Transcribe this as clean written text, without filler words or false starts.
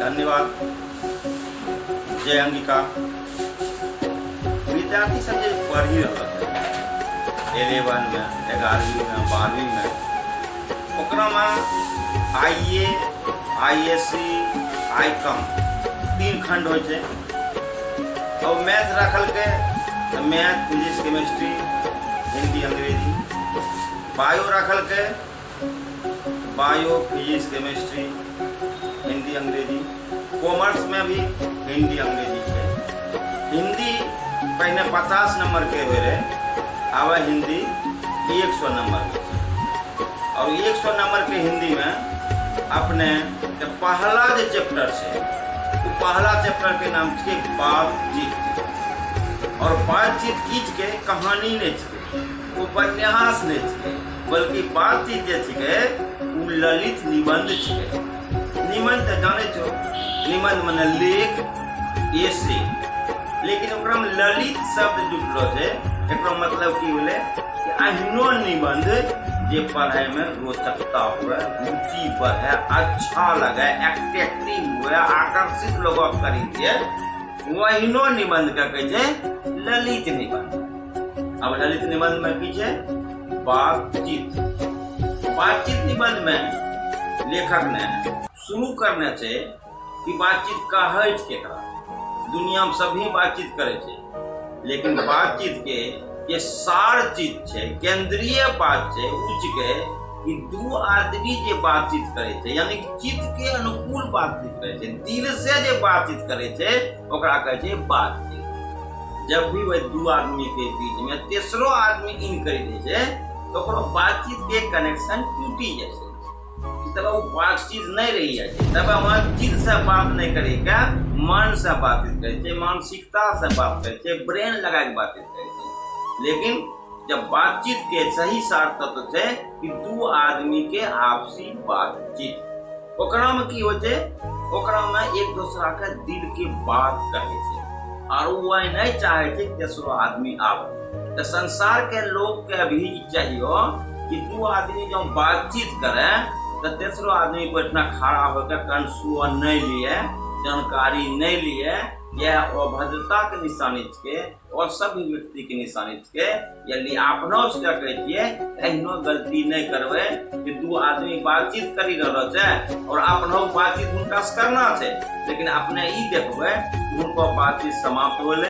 धन्यवाद। जय अंगिका। विद्यार्थी सब जे पढ़ी रहा है 11 में, 11वीं में, 12वीं में, ओकरा में आईए, आईएससी, आईकॉम 3 खंड हो छे। और मैथ रखल के मैथ, फिजिक्स, केमिस्ट्री, हिंदी, अंग्रेजी। बायो रखल के बायो, फिजिक्स, केमिस्ट्री, हिंदी, अंग्रेजी। कॉमर्स में भी हिंदी, अंग्रेजी है। हिंदी पहले 50 नंबर के हुए रहे, अब हिंदी 100 नंबर के। और 100 नंबर के हिंदी में अपने पहला जो चैप्टर है, तो पहला चैप्टर के नाम छे बातचीत। और बातचीत कीच के कहानी नहीं छे, उपन्यास नहीं छे, बल्कि बातचीत जे छे वो ललित निबंध छे। निबंध तो जाने छो, निबंध माने लेख, एसे। लेकिन ओकरा में ललित शब्द जुड़लो है। एकरो मतलब की होले कि अहिनो निबंध जे पढ़ाई में रोचकता हुए, रुचि बढ़े, अच्छा लगे, अट्रैक्टिव हुए, आकर्षित लोग करी दिए, वहीनो निबंध का कहे छे ललित निबंध। अब ललित निबंध में की छे बातचीत। बातचीत निबंध में लेखक ने शुरू करने छे कि बातचीत कहे केकरा। दुनिया में सभी बातचीत करे छे, लेकिन बातचीत के ये सार चीज छे, केंद्रीय बात छे उच्च के कि दो आदमी जे बातचीत करे छे, यानी चित्त के अनुकूल बातचीत करे छे, दिल से जे बातचीत करे छे, ओकरा कहे छे बातचीत। जब भी वह दो आदमी के बीच में तीसरो आदमी इन कर दे छे, तो ओकरो बातचीत के कनेक्शन टूटी जाए छे। तब वो बातचीत नहीं रही है, तब वहाँ चित्त से बात नहीं करेगा, मन से बातचीत करे छे, मानसिकता से बात करे छे, ब्रेन लगा के बातचीत करे छे। लेकिन जब बातचीत के सही सार तत्व है कि दो आदमी के आपसी बातचीत, ओकरा में की हो छे, ओकरा में एक दूसरा के दिल के बात कहे छे, और वो नहीं चाहे छे तेसरो आदमी आवे। तो संसार के लोग के भी चाहिए कि दो आदमी जब बातचीत करे तो तेसरो आदमी को इतना खड़ा होकर कन सुन नहीं लिए, जानकारी नहीं लिए, यह अभद्रता के निशानी के और सभी व्यक्ति के निशानी के। यदि आपनो से कहिए एहनो गलती नहीं करवे कि दो आदमी बातचीत करी रहलो छे और आपनो बातचीत उनका से करना छे, लेकिन अपने ई देखबे उनको बातचीत समाप्त होले।